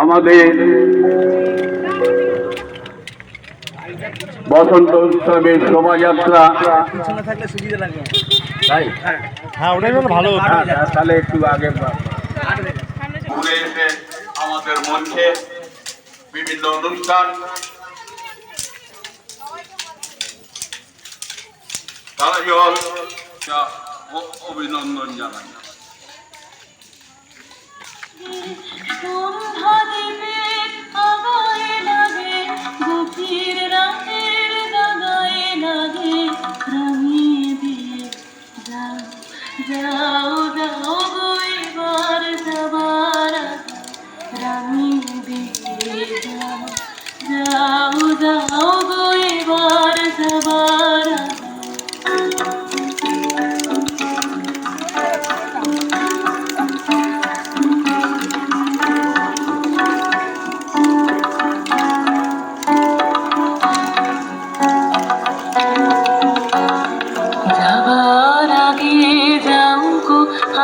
আমাদের বসন্ত উৎসবের শোভাযাত্রা হ্যাঁ ওটাই জন্য ভালো তাহলে একটু আগে ঘুরে এসে আমাদের মঞ্চে বিভিন্ন অনুষ্ঠান তারা অভিনন্দন জানাই। যাও যাও গো এবার যাবার রানী দিয়ে যাও যাও যাও গো এবার যাবার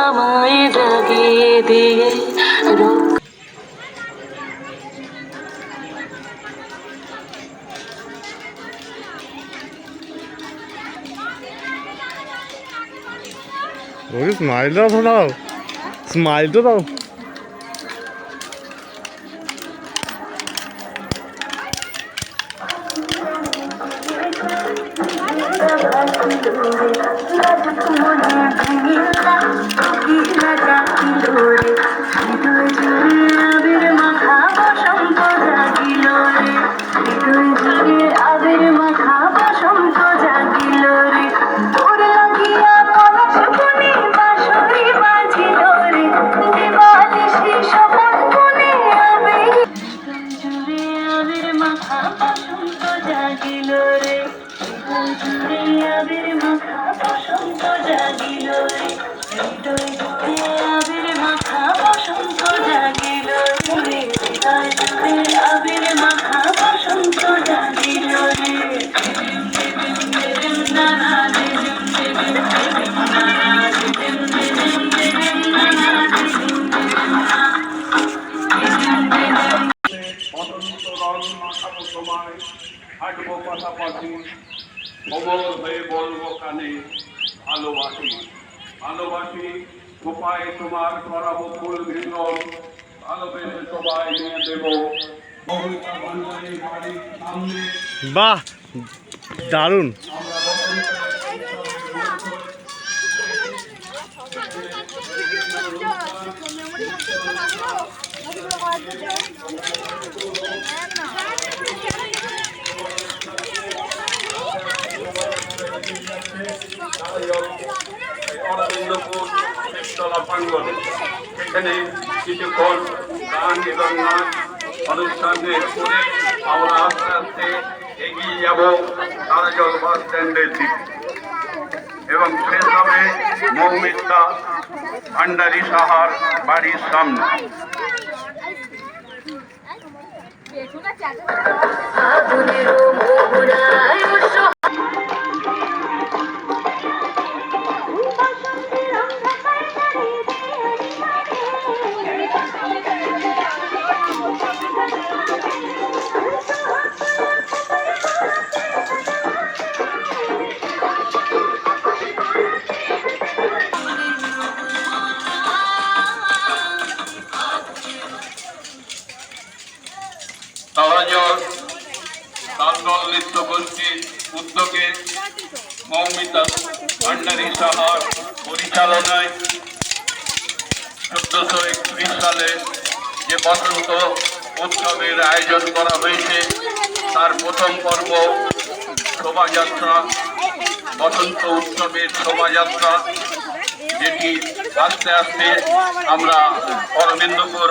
আমায় জাগিয়ে দিয়ে স্মাইলটা দাও, স্মাইলটা দাও। হাঁটবো পাশাপাশি খবর হয়ে বলবো কানে ভালোবাসি ভালোবাসি কোপায় তোমার করাবো ফুল ভিতর ভালোবেসে সবাই নিয়ে দেবো বাহ দারুণ। অরবিন্দপুর শিবতলা প্রাঙ্গণে সেখানে কিছুক্ষণ গান এবং নাচ অনুষ্ঠানের করে আমরা আস্তে আস্তে এগিয়ে যাব তারাজল বাস স্ট্যান্ডের দিকে এবং শেষ হবে মৌমিতা ভান্ডারী সাহার বাড়ির সামনে। তালদল নৃত্য গোষ্ঠীর উদ্যোগে মৌমিতা ভান্ডারী সাহার পরিচালনায় 1431 সালে যে বসন্ত উৎসবের আয়োজন করা হয়েছে তার প্রথম পর্ব শোভাযাত্রা বসন্ত উৎসবের শোভাযাত্রা, যেটি আস্তে আস্তে আমরা অরবিন্দপুর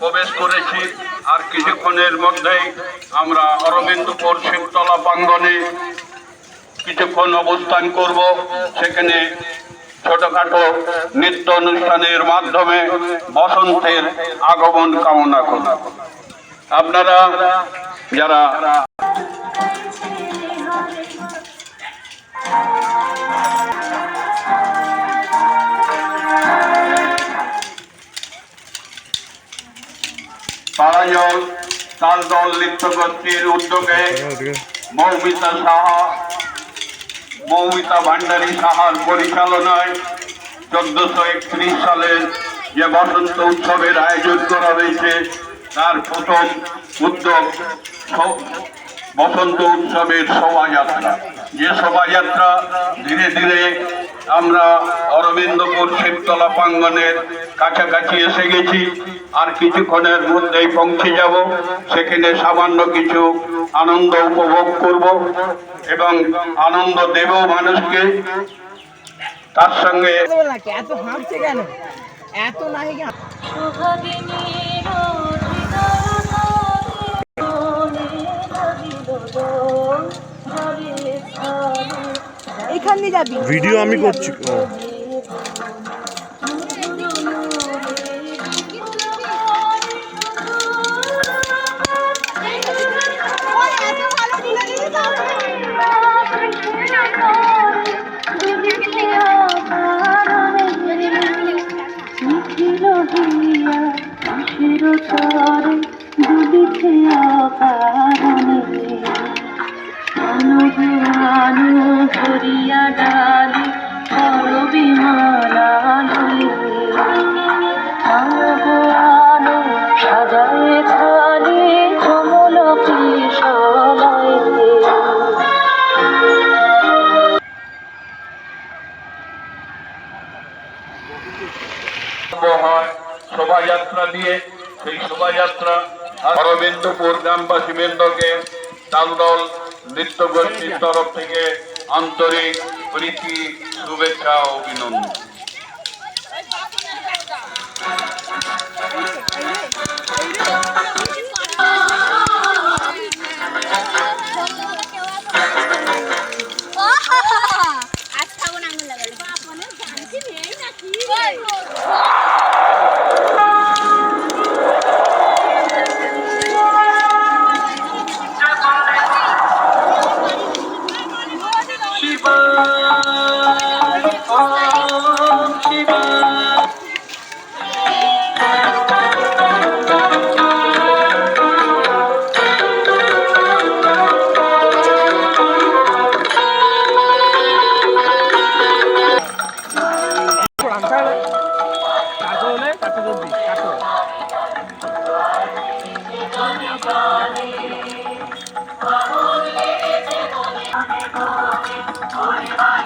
প্রবেশ করেছি। আর কিছুক্ষণের মধ্যেই আমরা অরবিন্দপুর শিবতলা প্রাঙ্গণে কিছুক্ষণ অবস্থান করব। সেখানে ছোটখাটো নৃত্য অনুষ্ঠানের মাধ্যমে বসন্তের আগমন কামনা করব। আপনারা যারা তারাজল তালদল নৃত্যগোষ্ঠীর উদ্যোগে মৌমিতা ভান্ডারী সাহার পরিচালনায় 1431 সালের যে বসন্ত উৎসবের আয়োজন করা হয়েছে তার প্রথম উদ্যোগ বসন্ত উৎসবের শোভাযাত্রা। যে শোভাযাত্রা ধীরে ধীরে আমরা অরবিন্দপুর শিবতলা প্রাঙ্গণের কাছাকাছি এসে গেছি, আর কিছুক্ষণের মধ্যেই পৌঁছে যাব। সেখানে সামান্য কিছু আনন্দ উপভোগ করব এবং আনন্দ দেব মানুষকে। তার সঙ্গে এত হাঁটছে কেন, এত নাই কেন? এখান দিয়ে যাবি, ভিডিও আমি করছি। ধরিয়া ডালি বিমালা আলো সাজায় খালি কমল কৃষালয়। হয় শোভাযাত্রা দিয়ে। সেই শোভাযাত্রা অরবিন্দপুর গ্রামবাসী বৃন্দকে তালদল নৃত্যগোষ্ঠীর তরফ থেকে আন্তরিক প্রীতি, শুভেচ্ছা ও অভিনন্দন। Bye.